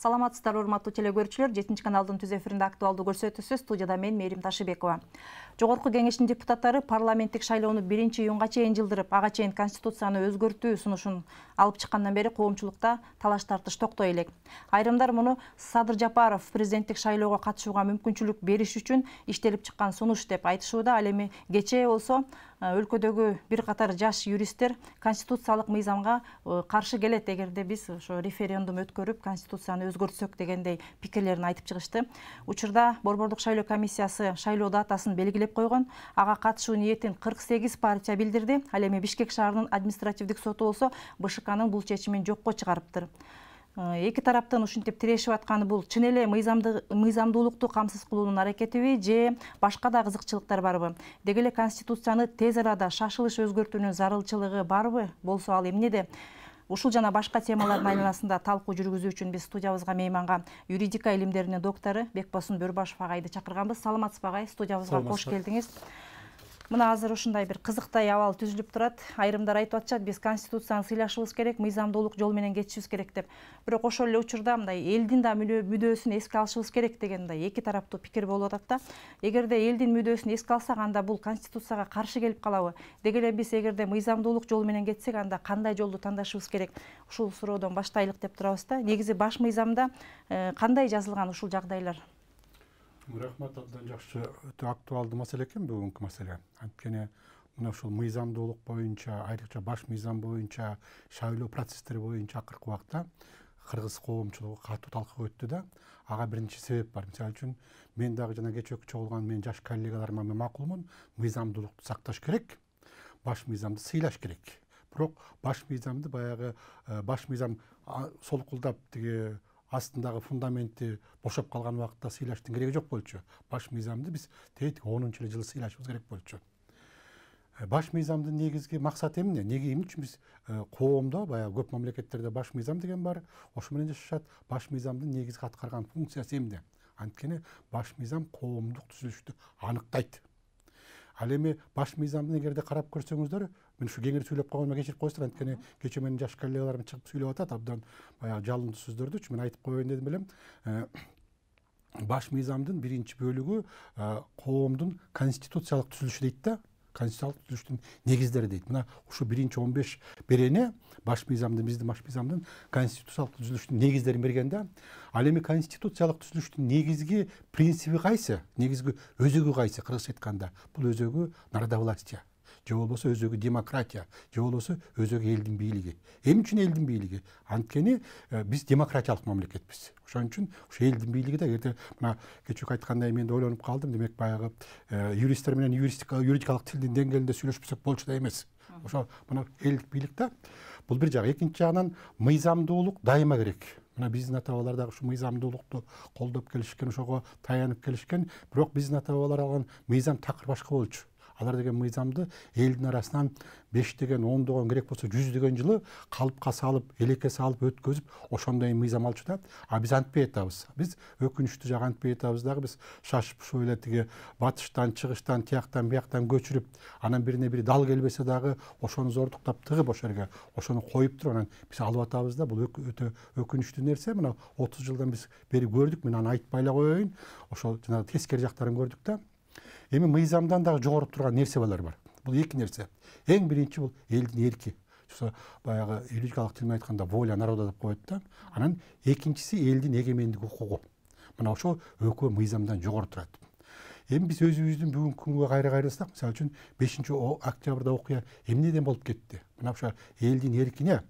Саламатсыздар, урматтуу телекөрүүчүлөр. 7 каналдын түз эфиринде актуалдуу көрсөтүүсү студияда мен Мээрим Ташыбекова. Жогорку кеңештин депутаттары парламенттик шайлоону 1-июнга чейин жылдырып, ага чейин конституцияны өзгөртүү сунушун алып чыккандан бери коомчулукта талаш тартыш токтой элек. Айрымдар муну Садыр Жапаров президенттик шайлоого катышууга мүмкүнчүлүк бериш үчүн иштелип чыккан сунуш деп айтышууда. Ал эми кечээ болсо өлкөдөгү бир катар жаш юристтер конституциялык мыйзамга каршы келет эгерде биз ошо референдум өткөрүп конституцияны өзгөртсөк дегендей пикирлерин айтып чыгышты. Учурда Борбордук шайлоо комиссиясы шайлоо датасын белгилеп койгон. Ага катышуу ниетин 48 партия билдирди. Ал эми Бишкек шаарынын административдик соту болсо БШКнын бул чечимин жокко чыгарыптыр. Эки тараптын ушинтип тирешип атканы бул чын эле мыйзамдуулукту камсыз кылуунун аракетиби же башка да кызыкчылыктар барбы? Деги эле конституцияны тез арада шашылыш өзгөртүүнүн зарылчылыгы барбы? Болсо ал эмнеде? Ушул жана башка темалардын айланасында талкуу жүргүзүү үчүн биз студиябызга мейманга юридика илимдеринин доктору Бекбосын Бөрбашев агайды чакырганбыз. Саламатсызбы агай? Студиябызга кош келдиңиз. Мына азыр ушундай бир кызыктай абал түзүлүп турат. Айрымдар айтып атышат, биз конституцияны сыйлашыбыз керек, мыйзамдуулук жол менен кетишибиз керек деп. Бирок ошол эле учурда мындай элдин да мүдөөсүн эске алышыбыз керек деген мындай эки тараптуу пикир болуп атат да. Эгерде элдин мүдөөсүн эске алсак, анда бул конституцияга каршы келип калабы? Деги эле биз эгерде мыйзамдуулук жол менен кетсек, анда кандай жолду тандашыбыз керек? Ушул суроодон баштайлык деп турабыз да. Негизи баш мыйзамда кандай жазылган ушул жагдайлар? Рахмат, абдан жакшы, өтө актуалдуу маселе экен бүгүнкү маселе. Анткени мына ушул мыйзамдуулук боюнча, айрыкча баш мыйзам боюнча, шайлоо процесстери боюнча акыркы убакта кыргыз коомчулугу катуу талкууга өттү да. Ага биринчи себеп бар. Мисалы үчүн мен дагы жана кечээ чогулган мен жаш коллегаларыма мен макулмун. Мыйзамдуулукту сакташ керек, баш мыйзамды сыйлаш керек. Бирок баш мыйзамды баягы баш мыйзам солкулдап тиги астындагы фундаменти бошоп калган убакытта сыйлаштын кереги жок болчу. Баш мыйзамды биз 10-эле жылы сыйлашыбыз керек болчу. Баш мыйзамдын негизги максаты эмне? Эмне үчүн биз коомдо баягы көп мамлекеттерде баш мыйзам деген бар, ошо менен жашашат. Баш мыйзамдын негизги аткарган функциясы эмне? Анткени баш мыйзам коомдук түзүлүштү аныктайт. Ал эми баш мыйзамды эгерде карап көрсөңүздөр, мен ушу кеңири сүйлөп койгоныма кечирип коесуздар, анткени кечээ менин жаш коллегаларым чыгып сүйлөп атат, абдан баягы жалындуу сөздөрдүчү мен айтып коеюн дедим элем. Баш мыйзамдын биринчи бөлүгү коомдун конституциялык түзүлүшү дейт да. Конституциялык түзүлүштүн негиздери дейт. Мына ушу биринчи 15 берени баш мыйзамдын, биздин баш мыйзамдын конституциялык түзүлүштүн негиздерин берген да. Ал эми конституциялык түзүлүштүн негизги принциби кайсы? Негизги өзөгү кайсы? Кыргызча айтканда, бул өзөгү народовластие, же болбосо өзөгү демократия, же болбосо өзөгү элдин бийлиги. Эмне үчүн элдин бийлиги? Анткени биз демократиялык мамлекетпиз. Ошон үчүн ушу элдин бийлиги да эгерде мына кечээ айткандай мен да ойлонуп калдым, демек баягы юристтер менен юридикалык тилдин деңгээлинде сүйлөшпөсөк болчу да эмес. Ошо мына элдик бийлик да. Бул бир жагы. Экинчи жагынан мыйзамдуулук дайыма керек. Мына биздин ата-бабалар дагы ушу мыйзамдуулукту колдоп келишкен, ошого таянып келишкен. Бирок биздин ата-бабалар алган мыйзам такыр башка болчу. Алар деген мыйзамды элдин арасынан 5 деген, 10 деген, керек болсо 100 деген жылы калыпка салып, элекке салып өткөзүп, ошондой мыйзам алчу да. А биз антпай атабыз. Биз өкүнүчтүү жагы антпай атабыз дагы. Биз шашып ушу эле тиги батыштан, чыгыштан, тияктан, бияктан көчүрүп, анан бирине бири дал келбесе дагы ошону зордуктап тыгып ошол жерге, ошону коюп туруп анан биз алып атабыз да. Бул өтө өкүнүчтүү нерсе. Мына 30 жылдан биз бери көрдүк. Мен аны айтпай эле коеюн. Ошол жана тескери жактарын көрдүк да. Эми мыйзамдан дагы жогору турган нерселер бар. Бул эки нерсе. Эң биринчи бул элдин эрки. Ошо баягы юридикалык тил менен айтканда воля народа деп коет да. Анан экинчиси элдин эгемендик укугу. Мына ошо экөө мыйзамдан жогору турат. Эми биз өзүбүздүн бүгүнкү күнгө кайра кайрылсак, мисалы үчүн 5 октябрда окуя эмнеден болуп кетти? Мына ошо элдин эркине,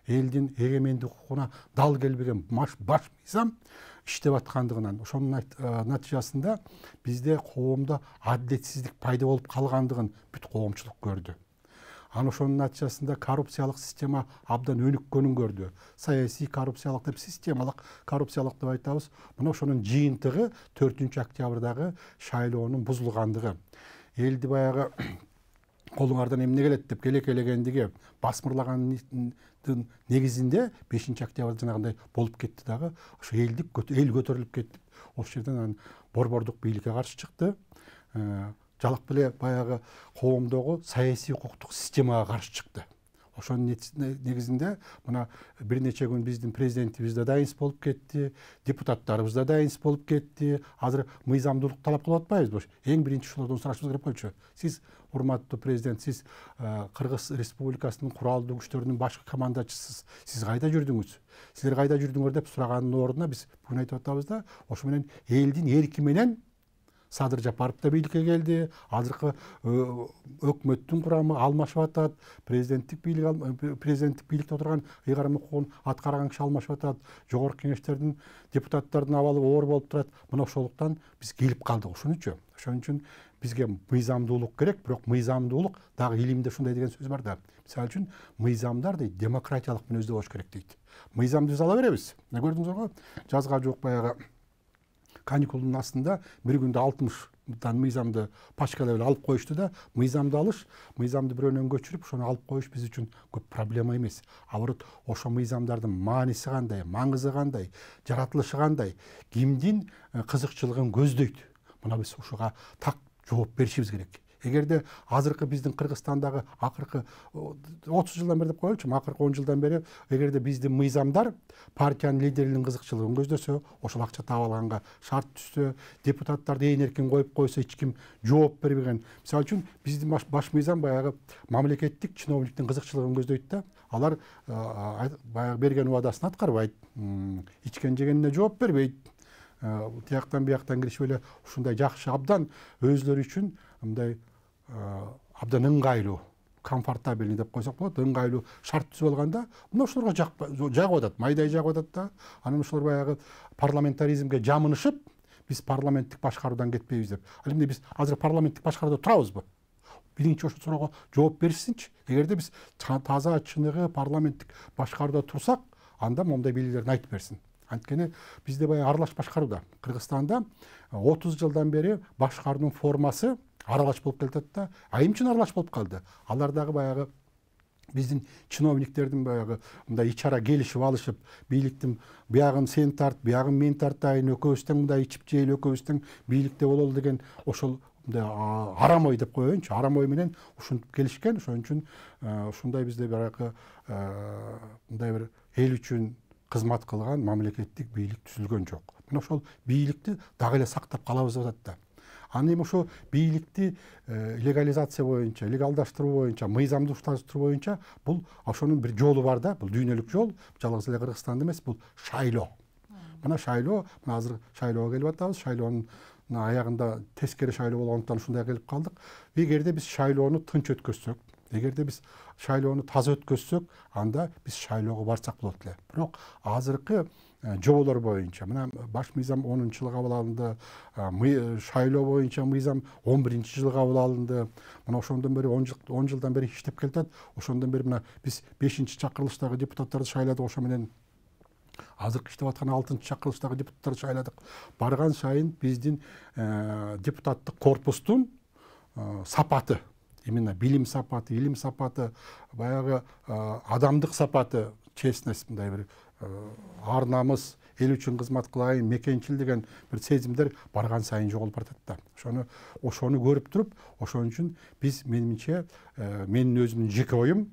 элдин эгемендик укугуна дал келбеген баш мыйзам иштеп аткандыгынан, ошонун натыйжасында бизде коомдо адилетсиздик пайда болуп калгандыгын бүт коомчулук көрдү. Анан ошонун натыйжасында коррупциялык система абдан өнүккөнүн көрдү. Саясий коррупциялык деп, системалык коррупциялык деп айтабыз. Мына ошонун жыйынтыгы 4 октябрдагы шайлоонун бузулгандыгы. Элди баягы колуңардан эмне келет деп келекелегендиги, басмырлагандын негизинде 5 октябрда жанагындай болуп кетти дагы. Ошо эл көтөрүлүп кетти. Ошол жерден анан борбордук бийликке каршы чыкты. Жалык беле баягы коомдогу саясий укуктук системага каршы чыкты. Ошонун негизинде мына бир нече күн биздин президентибиз да дайынсыз болуп кетти, депутаттарыбыз да дайынсыз болуп кетти. Азыр мыйзамдуулук талап кылып атпайбызбы? Эң биринчи ушулардан сурашыбыз керек болчу. Сиз урматтуу президент, сиз Кыргыз Республикасынын куралдуу күчтөрүнүн башкы командачысыз. Сиз кайда жүрдүңүз? Силер кайда жүрдүңөр деп сураганын ордуна биз бүгүн айтып атабыз да, ошо менен элдин эрки менен Садыр Жапаров да бийликке келди. Азыркы өкмөттүн курамы алмашып атат. Президенттик бийликте отурган ыйгарым укугун аткарган киши алмашып атат. Жогорку кеңештердин депутаттардын абалы оор болуп турат. Мына ошолуктан биз келип калдык ушунчу. Ошон үчүн бизге мыйзамдуулук керек, бирок мыйзамдуулук дагы илимде ушундай деген сөз бар да. Мисалы үчүн мыйзамдар дейт демократиялык мүнөздө болуш керек дейт. Мыйзамды биз ала беребиз. Эмне көрдүңүздөр го? Жазга жок баягы каникулдун астында бир күндө 60 мыйзамды пачкалап алып коюшту да, мыйзамды алыш, мыйзамды бирөөнөн көчүрүп, ошону алып коюш биз үчүн көп проблема эмес. Албырт ошо мыйзамдардын мааниси кандай, маңызы кандай, жаратылышы кандай, кимдин кызыкчылыгын көздөйт. Мына биз ушуга так жооп беришибиз керек. Эгерде азыркы биздин Кыргызстандагы акыркы 30 жылдан бери деп коелучу, акыркы 10 жылдан бери эгерде биздин мыйзамдар партиянын лидеринин кызыкчылыгын көздөсө, ошол акча таап алганга шарт түзсө, депутаттарды ээн эркин коюп койсо, эч ким жооп бербеген. Мисалы үчүн биздин баш мыйзам баягы мамлекеттик чиновниктин кызыкчылыгын көздөйт да. Алар баягы берген убадасын аткарбайт, ичкен жегенине жооп бербейт. Тияктан бияктан киришип эле ушундай жакшы абдан өзлөрү үчүн мындай абдан ыңгайлуу, комфортабельный деп койсок болот, ыңгайлуу шарт түзүп алганда, мына ошолорго жагып атат, майдай жагып атат да. Анан ошолор баягы парламентаризмге жамынышып, биз парламенттик башкаруудан кетпейбиз деп. Ал эмне биз азыр парламенттик башкарууда турабызбы? Биринчи ошол суроого жооп беришсинчи. Эгерде биз таза чыныгы парламенттик башкарууда турсак, анда момундай бийликтерин айтып берсин. Анткени бизде баягы аралаш башкарууда. Кыргызстанда 30 жылдан бери башкаруунун формасы аралаш болуп келатат да. Эмне үчүн аралаш болуп калды? Алар дагы баягы биздин чиновниктердин баягы мындай ичара келишип алышып, бийликтин биягын сен тарт, биягын мен тартайын, экөөбүз тең мындай ичип жейли, экөөбүз тең бийликте бололу деген ошол мындай арам ой деп коеюнчу, арам ой менен ушинтип келишкен. Ошон үчүн ушундай бизде баягы мындай бир эл үчүн кызмат кылган мамлекеттик бийлик түзүлгөн жок. Мына ошол бийликти дагы эле сактап калабыз деп атат да. Аны эми ошо бийликти легализация боюнча, легалдаштыруу боюнча, мыйзамдуулаштыруу боюнча бул ошонун бир жолу бар да. Бул дүйнөлүк жол, жалгыз эле Кыргызстанда эмес, бул шайлоо. Мына шайлоо, мына азыр шайлоого келип атабыз. Шайлоонун аягында тескери шайлоо болгондуктан ушундай келип калдык. Эгерде биз шайлоону тынч өткөзсөк, эгерде биз шайлоону таза өткөзсөк, анда биз шайлоого барсак болот эле. Бирок азыркы жоболор боюнча мына баш мыйзам 10-жылы кабыл алынды, шайлоо боюнча мыйзам 11-жылы кабыл алынды. Мына ошондон бери 10 жылдан бери иштеп келатат. Ошондон бери мына биз 5-чакырылыштагы депутаттарды шайладык, ошо менен азыркы иштеп аткан 6-чакырылыштагы депутаттарды шайладык. Барган сайын биздин депутаттык корпустун сапаты, именно билим сапаты, илим сапаты, баягы адамдык сапаты, честность, мындай бир ар намыс, эл үчүн кызмат кылайын, мекенчил деген бир сезимдер барган сайын жоголуп баратат да. Ошону көрүп туруп, ошон үчүн биз менимче, менин өзүмдүн жеке оюм,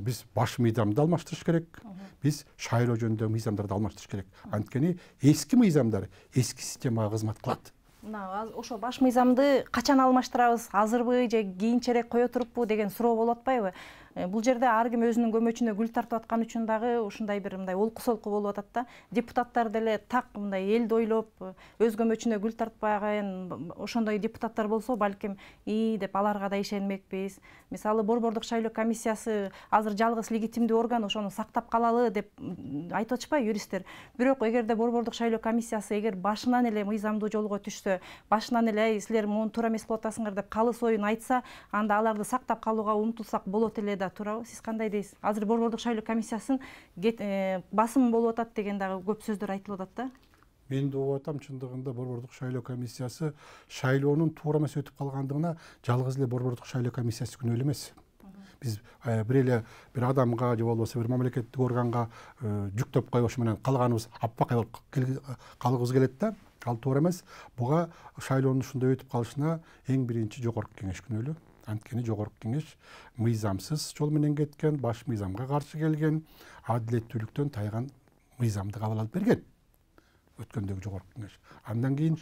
биз баш мыйзамды алмаштырыш керек, биз шайлоо жөнүндөгү мыйзамдарды алмаштырыш керек. Анткени эски мыйзамдар эски системага кызмат кылат. Мына ошо баш мыйзамды качан алмаштырабыз, азырбы же кийинчерээк кое туруппу деген суроо болуп атпайбы? Бул жерде ар ким өзүнүн көмөчүнө гүл тартып аткан үчүн дагы ушундай бир мындай олку-солку болуп атат да. Депутаттар деле так мындай элди ойлоп, өз көмөчүнө гүл тартпаган ошондой депутаттар болсо, балким деп аларга да ишенмекпиз. Мисалы Борбордук шайлоо комиссиясы азыр жалгыз легитимдүү орган, ошону сактап калалы деп айтып атышпайбы юристтер. Бирок эгерде Борбордук шайлоо комиссиясы эгер башынан эле мыйзамдуу жолго түшсө, башынан эле силер муну туура эмес кылып атасыңар деп калыс оюн айтса, анда аларды сактап калууга умтулсак болот эле да, туурабы? Сиз кандай дейсиз? Азыр Борбордук шайлоо комиссиясын басым болуп атат деген дагы көп сөздөр айтылып атат да. Мен да угуп атам, чындыгында Борбордук шайлоо комиссиясы шайлоонун туура эмес өтүп калгандыгына жалгыз эле Борбордук шайлоо комиссиясы күнөөлүү эмес. Биз бир адамга же болбосо бир мамлекеттик органга жүктөп коюш менен калганыбыз аппакай болуп калгыбыз келет да. Ал туура эмес. Буга шайлоонун ушундай өтүп калышына эң биринчи жогорку кеңеш күнөөлүү. Анткени жогорку кеңеш мыйзамсыз жол менен кеткен, баш мыйзамга каршы келген, адилеттүүлүктөн тайган мыйзамды кабыл алып берген. Өткөндөгү жогорку кеңеш. Андан кийин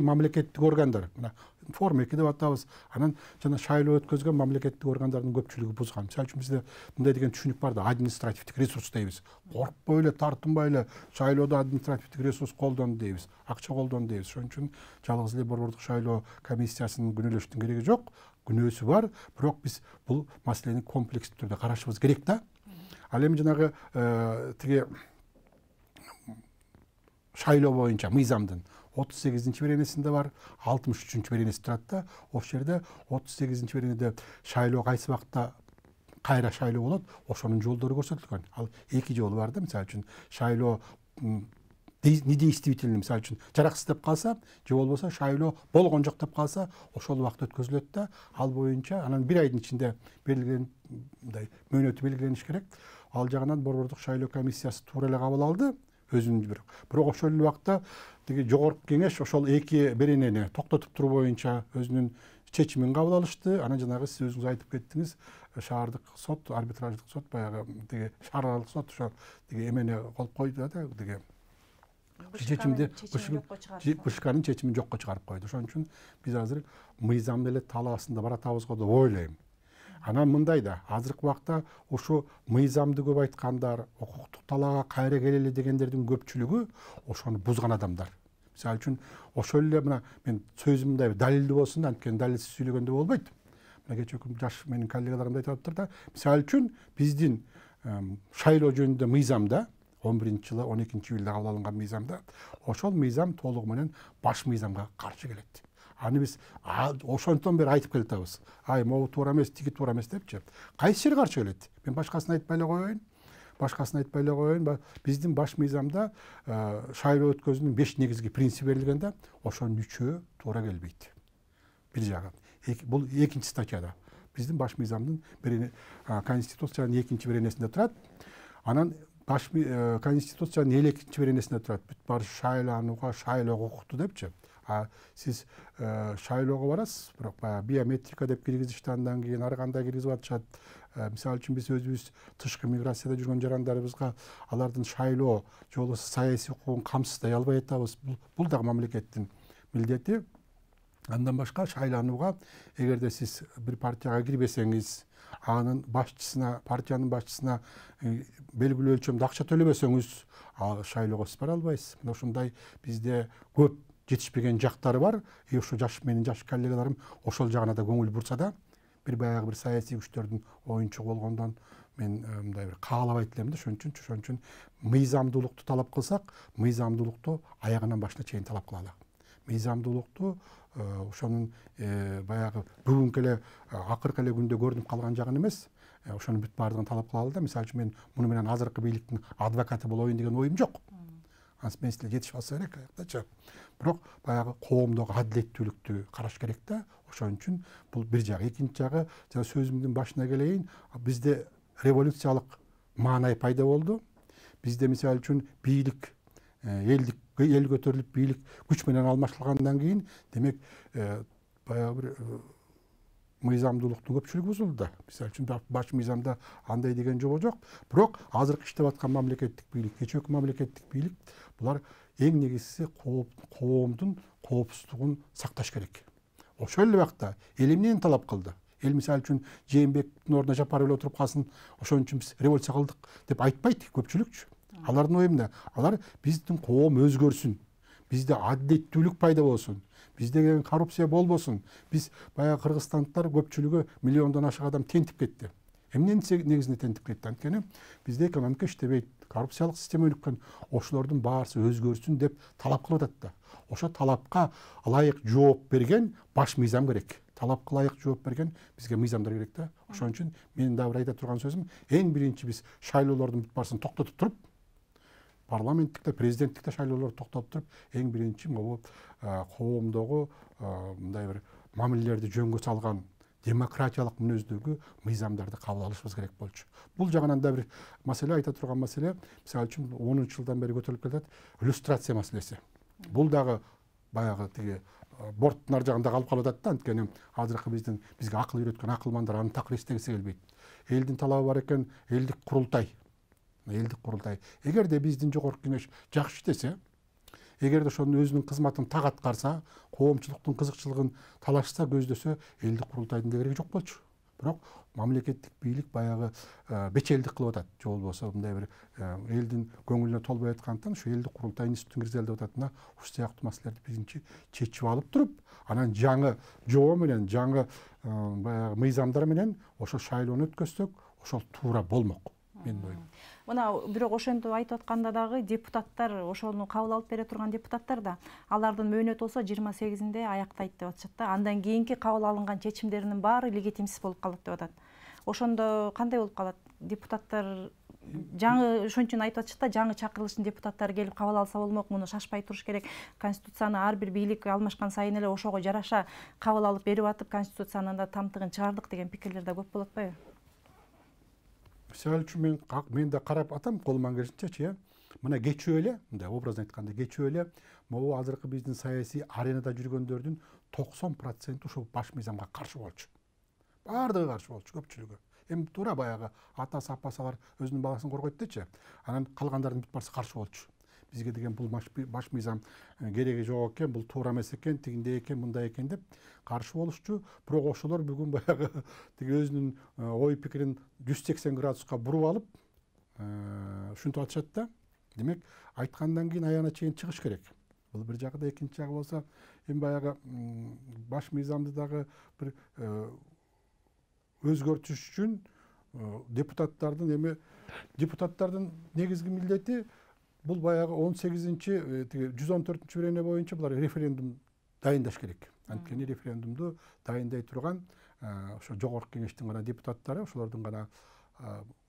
мамлекеттик органдар, мына форма 2 деп атабыз. Анан жана шайлоо өткөзгөн мамлекеттик органдардын көпчүлүгү бузган. Мисалы үчүн бизде мындай деген түшүнүк бар да, административдик ресурс дейбиз. Коркпой эле, тартынбай эле шайлоодо административдик ресурс колдонду дейбиз, акча колдонду дейбиз. Ошон үчүн жалгыз эле борбордук шайлоо комиссиясынын күнөөлөштүн кереги жок. Күнөөсү бар, бирок биз бул маселени комплекстүү түрдө карашыбыз керек да. Ал эми жанагы тиги шайлоо боюнча мыйзамдын 38-ci беренесинде бар, 63-cü беренеси турат да. Ошол жерде 38-ci беренеде шайлоо кайсы вакытта кайра шайлоо болот, ошонун жолдору көрсөтүлгөн. Ал 2 жолу бар да, мисалы үчүн шайлоо недействительный, мисалы үчүн жараксыз деп калса, же болбосо шайлоо болгон жок деп калса, ошол убакыт өткөзүлөт да. Ал боюнча анан 1 айдын ичинде белгилenen мындай мөөнөтү белгилениш керек. Ал жагынан борбордук шайлоо комиссиясы туура эле кабыл алды. Өзүнүн бирок ошол эле убакта тиги жогорку кеңеш ошол 2 беренени токтотуп туруу боюнча өзүнүн чечимин кабыл алышты. Анан жанагы сиз өзүңүз айтып кеттиңиз, шаардык сот, арбитраждык сот, баягы тиги шаараралык сот ошо тиги эмени колуп койду да, тиги чечимди БШКнын чечимин жокко чыгарып койду. Ошон үчүн биз азыр мыйзам эле талаасында баратабыз го деп ойлойм. Анан мындай да, азыркы убакта ошо мыйзамды көп айткандар, укуктук талаага кайра келели дегендердин көпчүлүгү ошону бузган адамдар. Мисалы үчүн ошол эле мына мен сөзүм мындай далилдүү болсун, анткени далилсиз сүйлөгөндө болбойт. Мына кечээ күн жаш менин коллегаларым да айтып атыптыр да, мисалы үчүн биздин шайлоо жөнүндө мыйзамда 11-жылы 12-июлда кабыл алынган мыйзамда ошол мыйзам толугу менен баш мыйзамга каршы келет. Аны биз ошонтон бери айтып келатабыз. Ай, могу туура эмес, тиги туура эмес депчи. Кайсы жери каршы келет? Мен башкасын айтпай эле коеюн. Биздин баш мыйзамда шайлоо өткөзүүнүн 5 негизги принцип берилген да, ошонун 3-өө туура келбейт. Бир жагы. Бул 2-ci статьяда. Биздин баш мыйзамдын конституциянын 2-ci беренесинде турат. Анан конституциянын 52-ci беренесинде турат. Бүт бар шайлоонууга, шайлоого укуктуу депчи. Сиз шайлоого барасыз, бирок баягы биометрика деп киргизишти, андан кийин ар кандай киргизип атышат. Мисалы үчүн биз өзүбүз тышкы миграцияда жүргөн жарандарыбызга алардын шайлоо же болбосо саясий укугун камсыздай албай атабыз. Бул дагы мамлекеттин милдети. Андан башка шайланууга эгерде сиз бир партияга кирбесеңиз, анын башчысына, партиянын башчысына белгилүү өлчөмдө акча төлөбөсөңүз, шайлоого сиз бара албайсыз. Мына ушундай бизде көп жетишпеген жактары бар. Ошо менин жаш коллегаларым ошол жагына да көңүл бурса да, баягы бир саясий күчтөрдүн оюнчугу болгондон мен мындай бир каалабайт элем да. Ошон үчүн мыйзамдуулукту талап кылсак, мыйзамдуулукту аягынан башына чейин талап кылалы. Мыйзамдуулукту ошонун баягы бүгүнкү эле акыркы эле күндө көрүнүп калган жагын эмес, ошонун бүт баардыгын талап кылалы да. Мисалы үчүн мен муну менен азыркы бийликтин адвокаты болоюн деген оюм жок. Мен силер жетишип алса керек аякта. Бирок баягы коомдогу адилеттүүлүктү караш керек да. Ошон үчүн бул бир жагы. Экинчи жагы, жана сөзүмдүн башына келейин, бизде революциялык маанай пайда болду. Бизде мисалы үчүн бийлик эл көтөрүлүп, бийлик күч менен алмаштырылгандан кийин, демек баягы бир мыйзамдуулуктун көпчүлүгү бузулду да. Мисалы үчүн баш мыйзамда андай деген жобо жок. Бирок азыркы иштеп аткан мамлекеттик бийлик, кечээки мамлекеттик бийлик, булар эң негизгиси коомдун коопсуздугун сакташ керек. Ошол эле убакта эл эмнени талап кылды? Эл мисалы үчүн Жээнбектин ордуна Жапаров эле отуруп калсын, ошон үчүн биз революция кылдык деп айтпайт көпчүлүкчү. Алардын ою эмне? Алар биздин коом өзгөрсүн, бизде адилеттүүлүк пайда болсун, бизде коррупция болбосун. Биз баягы кыргызстандыктар көпчүлүгү миллиондон ашык адам тентип кетти. Эмненин негизинде тентип кетти? Анткени бизде экономика иштебейт, коррупциялык система өнүккөн. Ошолордун баарысы өзгөрсүн деп талап кылып атат да. Ошо талапка ылайык жооп берген баш мыйзам керек. Талапка ылайык жооп берген бизге мыйзамдар керек да. Ошон үчүн менин дагы бир айта турган сөзүм, эң биринчи биз шайлоолордун бүт баарысын токтотуп туруп, парламенттикте, президенттикте шайлоолорду токтотуп туруп, эң биринчи могу коомдогу мындай бир мамилелерди жөнгө салган демократиялык мүнөздөгү мыйзамдарды кабыл алышыбыз керек болчу. Бул жагынан да бир маселе, айта турган маселе, мисалы үчүн 10-жылдан бери көтөрүлүп келет, иллюстрация маселеси. Бул дагы баягы тиги борттун ар жагында калып калып атат да. Анткени азыркы бизге акыл үйрөткөн акылмандар аны такыр эстегиси келбейт. Элдин талабы бар экен, элдик курултай. Эгерде биздин жогорку кеңеш жакшы иштесе, эгерде ошонун өзүнүн кызматын так аткарса, коомчулуктун кызыкчылыгын талашса, көздөсө, элдик курултайдын да кереги жок болчу. Бирок мамлекеттик бийлик баягы бечелдик кылып атат. Же болбосо мындай бир элдин көңүлүнө толбой аткандыктан ушу элдик курултай институтун киргизели деп ататына ушул сыяктуу маселелерди биринчи чечип алып туруп, анан жаңы жобо менен, жаңы баягы мыйзамдар менен ошол шайлоону өткөзсөк, ошол туура болмок. Менин оюм. Мына бирок ошентип айтып атканда дагы депутаттар, ошону кабыл алып бере турган депутаттар да алардын мөөнөтү болсо 28-inde аяктайт деп атышат да. Андан кийинки кабыл алынган чечимдеринин баары легитимсиз болуп калат деп атат. Ошондо кандай болуп калат? Депутаттар жаңы ошон үчүн айтып атышат да, жаңы чакырылыштын депутаттары келип кабыл алса болмок, муну шашпай туруш керек. Конституцияны ар бир бийлик алмашкан сайын эле ошого жараша кабыл алып берип атып, конституциянын да тамтыгын чыгардык деген пикирлер да көп болот атпайбы? Мисалы үчүн мен да карап атам колуман келишинчечи, мына кечүү эле, мындай образын айтканда кечүү эле, могу азыркы биздин саясий аренада жүргөндөрдүн 90% ушул баш мыйзамга каршы болчу. Бардыгы каршы болчу, көпчүлүгү. Эми туура баягы атасы апасалар өзүнүн баласын коргойт дечи, анан калгандардын бүт баарысы каршы болчу. Бизге деген бул баш мыйзам кереги жок экен, бул туура эмес экен, тигиндей экен, мындай экен деп каршы болушчу. Бирок ошолор бүгүн баягы тиги өзүнүн ой пикирин 180 градуска буруп алып, ушинтип атышат да. Демек, айткандан кийин аягына чейин чыгыш керек. Бул бир жагы да, экинчи жагы болсо, эми баягы баш мыйзамды дагы бир өзгөртүш үчүн депутаттардын негизги милдети бул баягы 114-берене боюнча булар референдум дайындаш керек. Анткени референдумду дайындай турган ошо жогорку кеңештин гана депутаттары, ошолордун гана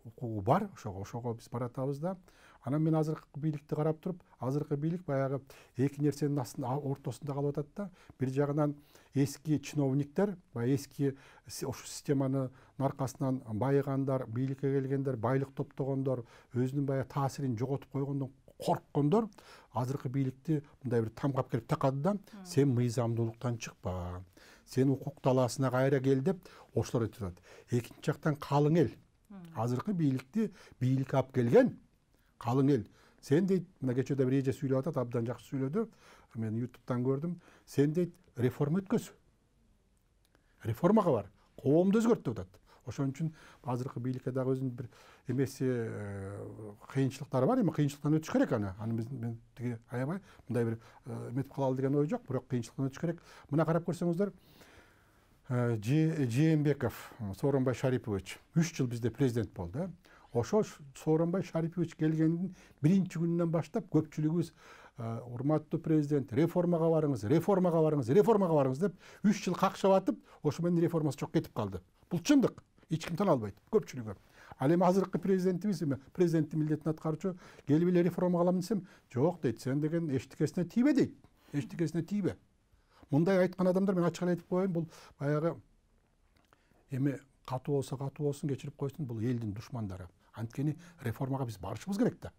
укугу бар, ошого биз баратабыз да. Анан мен азыркы бийликти карап туруп, азыркы бийлик баягы эки нерсенин ортосунда калып атат да. Бир жагынан эски чиновниктер, эски ошо системанын аркасынан байыгандар, бийликке келгендер, байлык топтогондор, өзүнүн баягы таасирин жоготуп койгондон корккондор азыркы бийликти мындай бир тамгап келип такады да, сен мыйзамдуулуктан чыкпа, сен укук талаасына кайра кел деп ошолор айтып атат. Экинчи жактан калың эл, азыркы бийликти бийликке алып келген калың эл. Сен дейт, мына кечээде бир эже сүйлөп атат, абдан жакшы сүйлөдү. Мен YouTube'дан көрдүм. Сен дейт, реформа өткөз. Реформага бар. Коомду өзгөрт деп атат. Ошон үчүн азыркы бийликке дагы өзүнүн бир эмеси кыйынчылыктары бар. Эми кыйынчылыктан өтүш керек аны. Мен тиги аябай мындай бир эметип калалы деген ой жок, бирок кыйынчылыктан өтүш керек. Мына карап көрсөңүздөр, Жээнбеков Сооронбай Шарипович 3 жыл бизде президент болду. Ошо Сооронбай Шарипович келгендин биринчи күнүнөн баштап көпчүлүгүбүз урматтуу президент, реформага барыңыз деп 3 жыл какшап атып, ошо менен реформасы жок кетип калды. Бул чындык. Эч ким тана албайт, көпчүлүгү. Ал эми азыркы президентибиз президенттин милдетин аткаруучу келип эле реформа кылам десем, жок дейт, сен деген эчтекесине тийбе дейт. Эчтекесине тийбе. Мындай айткан адамдар, мен ачык эле айтып коеюн, бул баягы эми катуу болсун, кечирип койсун, бул элдин душмандары. Анткени реформага биз барышыбыз керек да.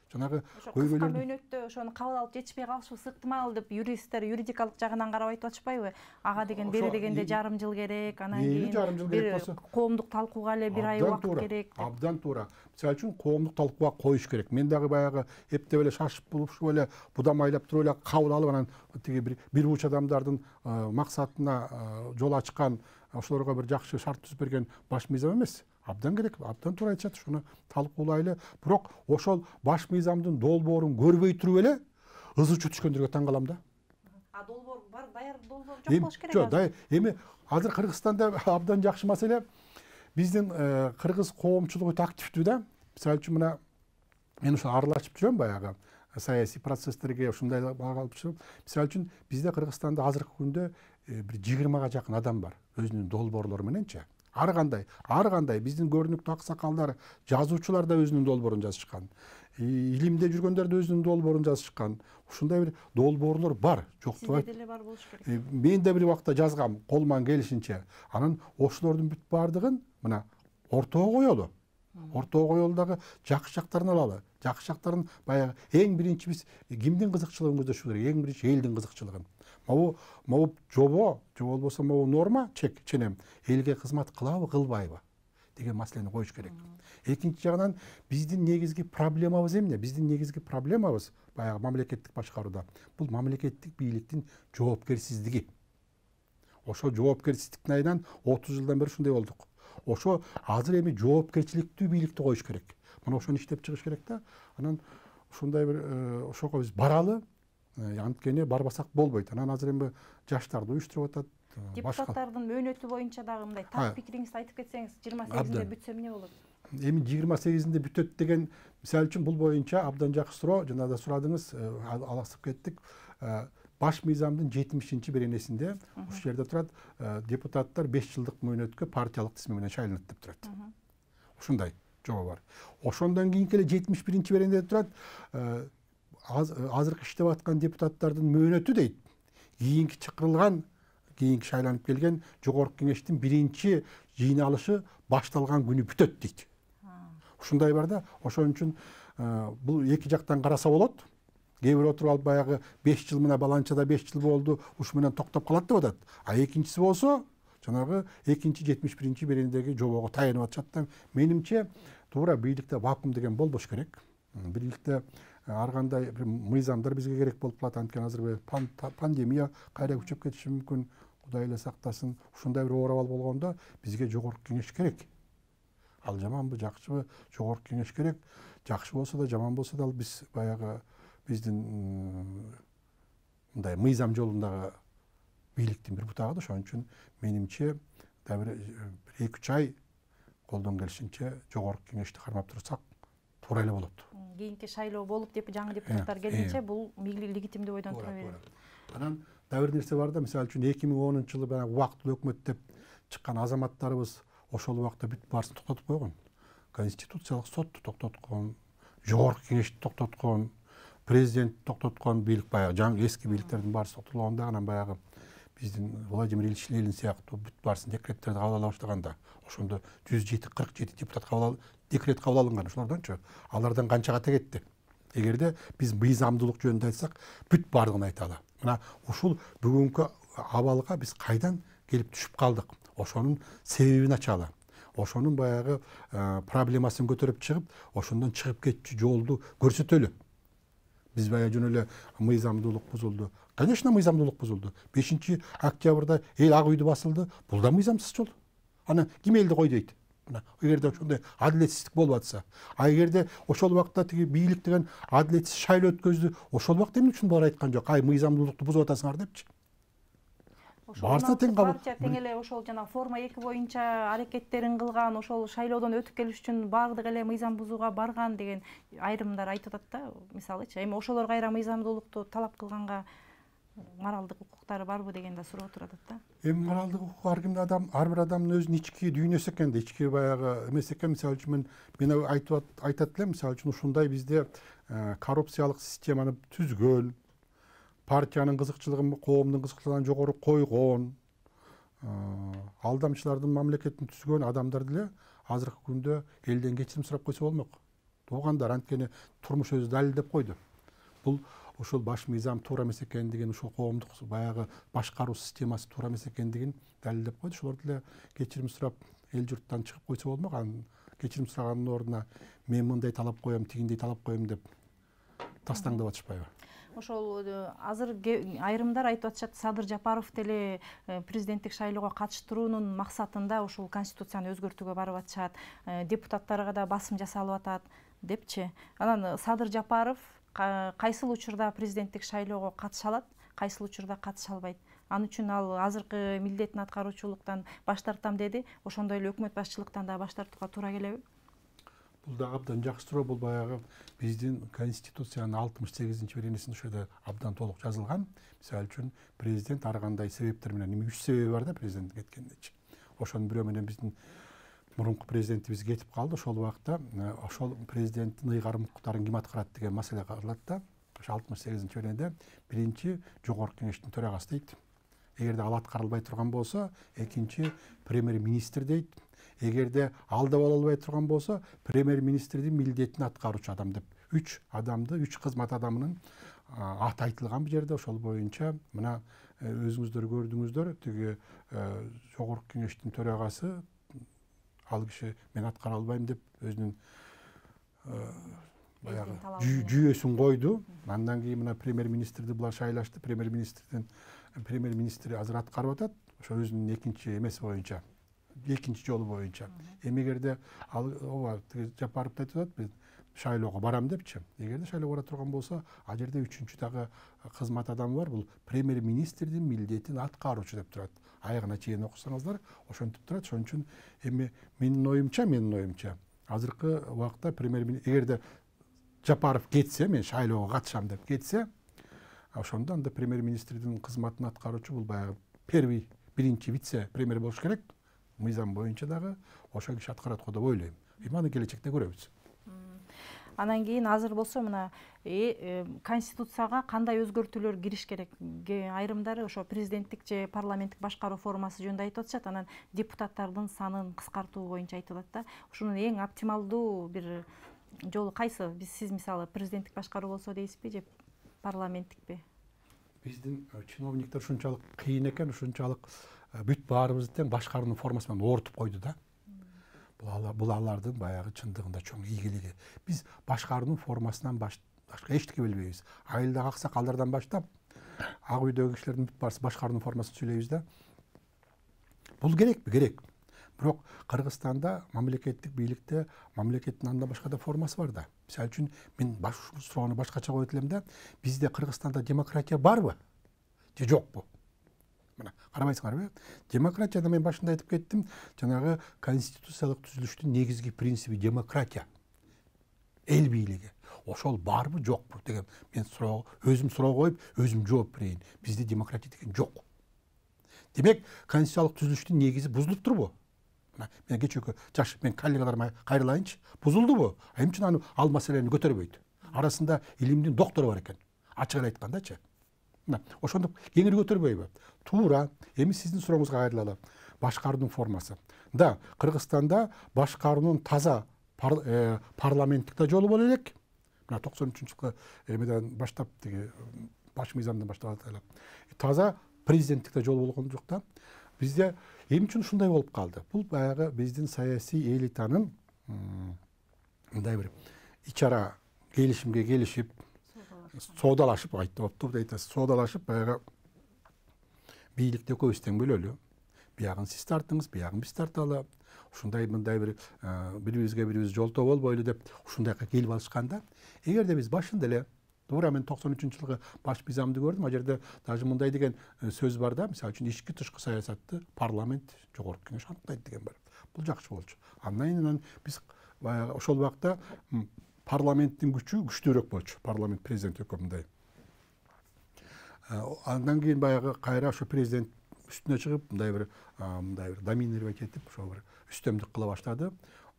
Жанагы көйгөйлөр мөөнөттө ошону кабыл алып жетишпей калышыбыз ыктымал деп юристтер юридикалык жагынан карап айтып атышпайбы? Ага деген бери дегенде жарым жыл керек, анан кийин бир коомдук талкууга эле бир ай убакыт керек. Абдан туура. Мисалы үчүн коомдук талкууга коюш керек. Мен дагы баягы эптеп эле шашып булушуп эле будамайлап туруп эле кабыл алып, анан тиги бир уч адамдардын максатына жол ачкан, ошолорго бир жакшы шарт түзүп берген баш мыйзам эмес. Абдан керек, абдан туура айтышат, ушуну талкуулайлы. Бирок ошол баш мыйзамдын долбоорун көрбөй туруп эле ызычуу түшкөндөргө таң калам да. Долбоор бар, даяр долбоор жок болуш керек. Жок, эми азыр Кыргызстанда абдан жакшы маселе. Биздин кыргыз коомчулугу активдүү да. Мисалы үчүн мына мен ошо аралашып жүрөм баягы саясий процесстерге ушундай алып жүрөм. Мисалы үчүн бизде Кыргызстанда азыркы күндө бир 20-га жакын адам бар, өзүнүн долбоорлору мененчи. Ар кандай биздин көрүнүктүү аксакалдар, жазуучулар да өзүнүн долбоорун жазышкан. Илимде жүргөндөр да өзүнүн долбоорун жазышкан. Ушундай бир долбоорлор бар, жок деп Сизде деле бар болуш керек. Мен да бир убакта жазгам, колуман келишинче. Анан ошолордун бүт бардыгын мына ортого коелу. Ортого коелу дагы жакшы жактарын алалы. Жакшы жактарын баягы эң биринчи биз кимдин кызыкчылыгын көздөшүбүз керек? Эң биринчи элдин кызыкчылыгын. могу жобо же болбосо могу норма ченем элге кызмат кылабы кылбайбы деген маселени коюш керек. Экинчи жагынан биздин негизги проблемабыз эмне? Биздин негизги проблемабыз баягы мамлекеттик башкарууда бул мамлекеттик бийликтин жоопкерсиздиги. Ошо жоопкерсиздиктин айынан 30 жылдан бери ушундай болдук. Ошо азыр эми жоопкерчиликтүү бийликти коюш керек. Мына ошону иштеп чыгыш керек да. Анан ушундай бир ошого биз баралы, анткени барбасак болбойт. Анан азыр эми жаштарды уюштуруп атат. Депутаттардын мөөнөтү боюнча дагы мындай так пикириңизди айтып кетсеңиз, 28-inde бүтсө эмне болот? Эми 28-inde бүтөт деген мисалы үчүн бул боюнча абдан жакшы суроо, жана да сурадыңыз, алаксып кеттик. Баш мыйзамдын 70-беренесинде ушул жерде турат, депутаттар 5 жылдык мөөнөткө партиялык тизме менен шайланат деп турат. Ушундай жобо бар. Ошондон кийинки эле 71-беренеде турат, азыркы иштеп аткан депутаттардын мөөнөтү дейт. Кийинки чакырылган, кийинки шайланып келген жогорку кеңештин биринчи жыйналышы башталган күнү бүтөт дейт. Ушундай бар да, ошон үчүн бул эки жактан караса болот. Кээ бирөө отуруп алып баягы 5 жыл мына баланчада 5 жыл болду, ушу менен токтоп калат деп атат. А экинчиси болсо, жанагы экинчи 71-беренедеги жобого таянып атышат да. Менимче туура бийликте вакуум деген болбош керек. Бийликте ар кандай бир мыйзамдар бизге керек болуп калат. Анткени азыр пандемия кайра күчөп кетиши мүмкүн. Кудай эле сактасын. Ушундай бир оор абал болгондо бизге жогорку кеңеш керек. Ал жаманбы, жакшыбы, жогорку кеңеш керек. Жакшы болсо да, жаман болсо да биз баягы биздин мындай мыйзам жолундагы бийликтин бир бутагы да. Ошон үчүн менимче да бир 2-3 ай колдон келишинче жогорку кеңешти кармап турсак туура эле болот. Кийинки шайлоо болуп деп жаңы депутаттар келгенче бул легитимдүү ойдон тура берет. Анан да бир нерсе бар да, мисалы үчүн 2010-жылы баягы убактылуу өкмөт деп чыккан азаматтарыбыз ошол убакта бүт баарысын токтотуп койгон. Конституциялык сотту токтоткон, жогорку кеңешти токтоткон, президент токтоткон бийлик баягы жаңы эски бийликтердин баары токтотулганда анан баягы биздин Владимир Ильич Ленин сыяктуу бүт баарысын декреттерди кабыл ала баштаганда ошондо 147 депутат декрет кабыл алынган. Ошолордончу алардан канча ката кетти. Эгерде биз мыйзамдуулук жөнүндө айтсак, бүт баардыгын айталы. Мына ушул бүгүнкү абалга биз кайдан келип түшүп калдык? Ошонун себебин ачалы. Ошонун баягы проблемасын көтөрүп чыгып, ошондон чыгып кетчү жолду көрсөтөлү. Биз баягы жөн эле мыйзамдуулук бузулду. Конечно, мыйзамдуулук бузулду. 5-октябрда эл ак үйдү басылды. Бул да мыйзамсыз жол. Аны ким элди кой дейт? Мына эгерде ошондой адилетсиздик болуп атса, а эгерде ошол убакта тиги бийлик деген адилетсиз шайлоо өткөздү, ошол убакта эмне үчүн булар айткан жок? Ай, мыйзамдуулукту бузуп атасыңар депчи. Барса тең партия тең эле ошол жана форма 2 боюнча аракеттерин кылган, ошол шайлоодон өтүп келиш үчүн бардык эле мыйзам бузууга барган деген айрымдар айтып атат да, мисалычы. Эми ошолор кайра мыйзамдуулукту талап кылганга моралдык укуктары барбы деген да суроо туруп атат да. Эми моралдык укук ар бир адамдын өзүнүн ички дүйнөсү экен да, ички баягы эмес экен. Мисалы үчүн мен айтат элем, мисалы үчүн ушундай бизде коррупциялык системаны түзгөн, партиянын кызыкчылыгын, коомдун кызыкчылыгынан жогору койгон, алдамчылардын мамлекетин түзгөн адамдар деле азыркы күндө элден кечирим сурап койсо болмок. Туугандар, анткени турмуш өзү далилдеп койду. Бул ошол баш мыйзам туура эмес экендигин, ошол коомдук баягы башкаруу системасы туура эмес экендигин далилдеп койду. Ошолор деле кечирим сурап эл журттан чыгып койсо болмок. Анан кечирим сураганын ордуна мен мындай талап коем, тигиндей талап коем деп тастаңдап атышпайбы? Ошол азыр айрымдар айтып атышат, Садыр Жапаров деле президенттик шайлоого катыштыруунун максатында ушул конституцияны өзгөртүүгө барып атышат, депутаттарга да басым жасалып атат депчи. Анан Садыр Жапаров кайсыл учурда президенттик шайлоого катыша алат, кайсыл учурда катыша албайт? Ал үчүн ал азыркы милдетин аткаруучулуктан баш тартам деди. Ошондой эле өкмөт башчылыктан да баш тартууга туура келеби? Бул да абдан жакшы суроо. Бул баягы биздин конституциянын 68-беренесинде ошо жерде абдан толук жазылган. Мисалы үчүн президент ар кандай себептер менен, 3 себеби бар да президент кеткендечи. Ошонун бирөө менен биздин мурунку президентибиз кетип калды. Ошол убакта ошол президенттин ыйгарым укуктарын ким аткарат деген маселе каралат да. Ошо 68-беренеде биринчи жогорку кеңештин төрагасы дейт. Эгерде ал аткарылбай турган болсо, экинчи премьер-министр дейт. эгерде алдап ала албай турган болсо премьер министрдин милдетин аткаруучу адам деп 3 адамды 3 кызмат адамынын аты айтылган бул жерде. Ошол боюнча мына өзүңүздөр көрдүңүздөр, тиги жогорку кеңештин төрагасы ал киши мен аткара албайм деп өзүнүн баягы жүйөсүн койду. Андан кийин мына премьер министрди булар шайлашты. Премьер министр азыр аткарып атат. Ошо өзүнүн экинчи эмеси боюнча, экинчи жолу боюнча. Эгерде ал Жапаров айтып атат, мен шайлоого барам депчи. Эгерде шайлоого бара турган болсо, ал жерде үчүнчү дагы кызмат адамы бар. Бул премьер министрдин милдетин аткаруучу деп турат. Аягына чейин окусаңыздар, ошентип турат. Ошон үчүн эми менин оюмча, азыркы убакта премьер министр эгерде Жапаров кетсе, мен шайлоого катышам деп кетсе, ошондо анда премьер министрдин кызматын аткаруучу бул баягы биринчи вице премьер болуш керек. Мыйзам боюнча дагы ошол киши аткарат го деп ойлойм. Аны келечекте көрөбүз. Анан кийин азыр болсо мына конституцияга кандай өзгөртүүлөр кириш керек? Айрымдары ошо президенттик же парламенттик башкаруу формасы жөнүндө айтып атышат. Анан депутаттардын санын кыскартуу боюнча айтып атат да. Ушунун эң оптималдуу бир жолу кайсы? Сиз мисалы президенттик башкаруу болсо дейсизби же парламенттикпи? Биздин чиновниктер ушунчалык кыйын экен, ушунчалык бүт баарыбызды тең башкаруунун формасы менен оорутуп койду да. Бул алардын баягы чындыгында чоң ийгилиги. Биз башкаруунун формасынан башка эчтеке билбейбиз. Айылдагы аксакалдардан баштап, ак үйдөгү кишилердин бүт баарысы башкаруунун формасын сүйлөйбүз да. Бул керекпи? Керек. Бирок Кыргызстанда мамлекеттик бийликте мамлекеттин андан башка да формасы бар да. Мисалы үчүн мен суроону башкача коет элем да. Бизде Кыргызстанда демократия барбы? Же жокпу? Мына карабайсыңарбы? Демократияда мен башында айтып кеттим, жанагы конституциялык түзүлүштүн негизги принциби демократия. Эл бийлиги. Ошол барбы, жокпу деген мен өзүм суроо коюп, өзүм жооп берейин. Бизде демократия деген жок. Демек, конституциялык түзүлүштүн негизи бузулуп турбу? Мен кечээкү жаш мен коллегаларыма кайрылайынчы. Бузулдубу? Эмне үчүн ал маселени көтөрбөйт? Арасында илимдин доктору бар экен. Ачык эле айткандачы. Ошондо кеңири көтөрбөйбү? Туура. Эми сиздин сурооңузга кайрылалы. Башкаруунун формасы. Да, Кыргызстанда башкаруунун таза парламенттик да жолу боло элек. Мына 93-жылкы эмеден баштап тиги баш мыйзамдан баштап эле. Таза президенттик да жолу болгон жок да. Бизде эмне үчүн ушундай болуп калды? Бул баягы биздин саясий элитанын мындай бир ичара келишимге келишип, соодалашып соодалашып баягы бийликти экөөбүз тең бөлөлү. Биягын сиз тартыңыз, биягын биз тарталы. Ушундай мындай бир бирибизге бирибиз жолтоо болбойлу деп ушундайга келип алышканда, эгерде биз башында эле туура мен 93-жылкы баш мыйзамды көрдүм. Ал жерде даже мындай деген сөз бар да, мисалы үчүн ички тышкы саясатты парламент, жогорку кеңеш аныктайт деген бар. Бул жакшы болчу. Андан кийин биз баягы ошол убакта парламенттин күчү күчтүүрөөк болчу. Парламент президент өкмөй мындай. Андан кийин баягы кайра ошо президент үстүнө чыгып, мындай бир доминировать этип, ошо бир үстөмдүк кыла баштады.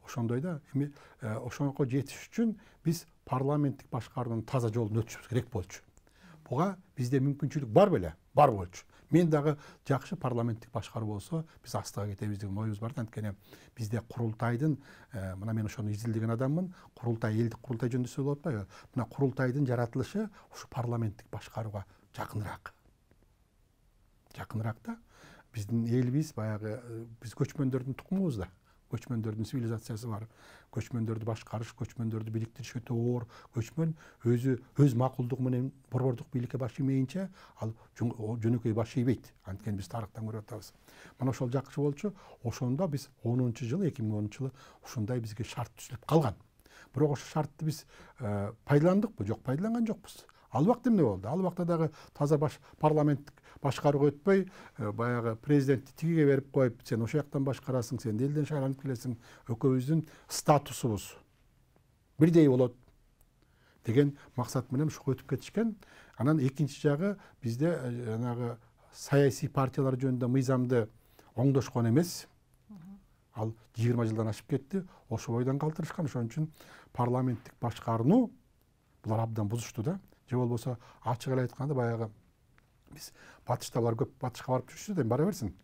Ошондой да, эми ошонго жетиш үчүн биз парламенттик башкаруунун таза жолун өтүшүбүз керек болчу. Буга бизде мүмкүнчүлүк бар беле? Бар болчу. Мен дагы жакшы парламенттик башкаруу болсо, биз астыга кетебиз деген оюбуз бар да. Анткени бизде курултайдын, мына мен ошону изилдеген адаммын, курултай, элдик курултай жөнүндө сөз болуп атпайбы? Мына курултайдын жаратылышы ушу парламенттик башкарууга жакыныраак. Жакыныраак да. Биздин элибиз баягы биз көчмөндөрдүн тукумубуз да. Көчмөндөрдүн цивилизациясы бар. Көчмөндөрдү башкарыш, көчмөндөрдү бириктириш өтө оор. Көчмөн өз макулдугу менен борбордук бийликке баш иймейинче ал жөнөкөй баш ийбейт. Анткени биз тарыхтан көрүп атабыз. Мына ошол жакшы болчу. Ошондо биз 2010 жылы ушундай бизге шарт түзүлүп калган. Бирок ошол шартты биз пайдаландыкпы? Жок, пайдаланган жокпуз. Ал убакта эмне болду? Ал убакта дагы таза парламенттик башкарууга өтпөй, баягы президентти тигиге берип коюп, сен ошол жактан башкарасың, сен элден шайланып келесиң, экөөбүздүн статусубуз бирдей болот деген максат менен ушуга өтүп кетишкен. Анан экинчи жагы бизде жанагы саясий партиялар жөнүндө мыйзамды оңдошкон эмес. Ал 20 жылдан ашып кетти. Ошо бойдон калтырышкан. Ошон үчүн парламенттик башкарууну булар абдан бузушту да. Же болбосо ачык эле айтканда баягы биз батышта бар көп батышка барып жүрүшүбүз да, бара берсин.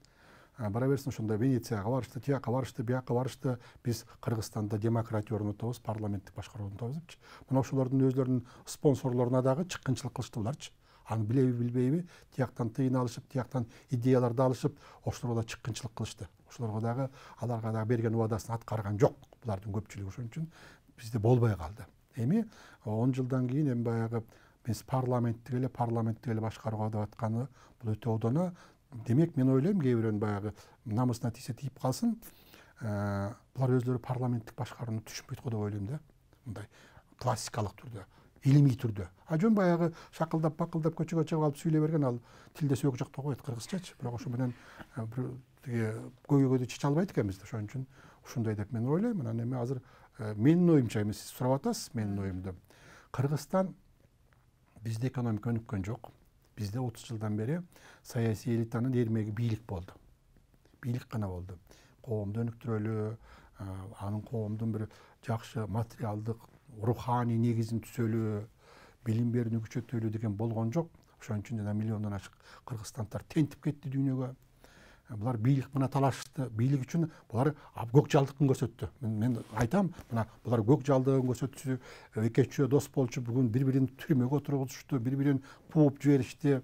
бара берсин ошондо Венецияга барышты, тияка барышты, бияка барышты. Биз Кыргызстанда демократия орнотобуз, парламенттик башкаруу орнотобуз депчи. Мына ошолордун өзлөрүнүн спонсорлоруна дагы чыккынчылык кылышты буларчы. Аны билеби билбейби, тияктан тыйын алышып, тияктан идеяларды алышып, ошолорго да чыккынчылык кылышты. Ошолорго дагы аларга дагы берген убадасын аткарган жок. Булардын көпчүлүгү ошон үчүн бизде болбой калды. Эми 10 жылдан кийин эми баягы биз парламенттик эле башкарууга деп атканы бул өтө одоно. Демек мен ойлойм, кээ бирөөнүн баягы намысына тийсе тийип калсын, булар өзлөрү парламенттик башкарууну түшүнбөйт го деп ойлойм да. Мындай классикалык түрдө, илимий түрдө. Жөн баягы шакылдап бакылдап көчөгө чыгып алып сүйлөй берген, ал тилде сөк жокто коет кыргызчачы. Бирок ошо менен тиги көйгөйдү чече албайт экенбиз. Ошон үчүн ушундай деп мен ойлойм. Анан эми азыр менин оюмча, эми сиз сурап атасыз менин оюмду. Кыргызстан бизде экономика өнүккөн жок. Бизде 30 жылдан бери саясий элитанын эрмеги бийлик болду. Бийлик гана болду. Коомду өнүктүрөлү, анын коомдун бир жакшы материалдык, руханий негизин түзөлү, билим берүүнү күчөтөлү деген болгон жок. Ошон үчүн жана миллиондон ашык кыргызстандтар тентип кетти дүйнөгө. Булар бийлик менен талашты. Бийлик үчүн булар көк жалдыкын көрсөттү. Мен айтам, мына булар көк жалдыгын көрсөтүшү, эки-үчөө дос болчу, бүгүн бири-бирин түрмөгө отургузушту, бири-бирин кууп жиберишти.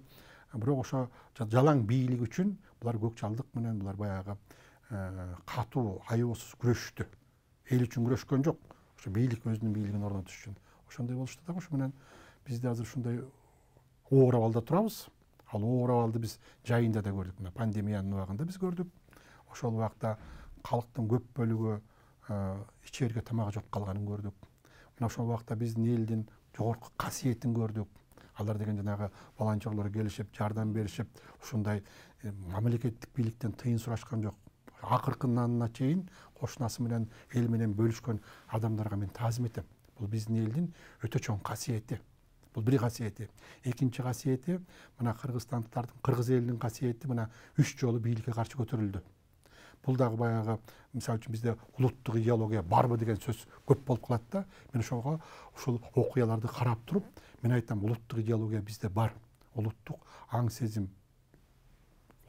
Бирок ошо жалаң бийлик үчүн булар көк жалдык менен булар баягы катуу, аябасыз күрөштү. Эл үчүн күрөшкөн жок. Ошо бийлик өзүнүн бийлигин орнотуш үчүн. Ошондой болушту да. Ошо менен бизде азыр ушундай оор абалда турабыз. Ал оор абалды биз жайында да көрдүк. Мына пандемиянын убагында биз көрдүк. Ошол убакта калктын көп бөлүгү ичерге тамагы жок калганын көрдүк. Мына ошол убакта биздин элдин жогорку касиетин көрдүк. Алар деген жанагы волонтерлор келишип, жардам беришип, ушундай мамлекеттик бийликтен тыйын сурашкан жок. Акыркынанына чейин кошунасы менен, эл менен бөлүшкөн адамдарга мен таазим этем. Бул биздин элдин өтө чоң касиети. Бул бир касиети. Экинчи касиети, мына кыргызстандыктардын, кыргыз элинин касиети мына 3 жолу бийликке каршы көтөрүлдү. Бул дагы баягы, мисалы үчүн бизде улуттук идеология барбы деген сөз көп болуп калат да. Мен ошол окуяларды карап туруп, мен айтам, улуттук идеология бизде бар. Улуттук аң сезим,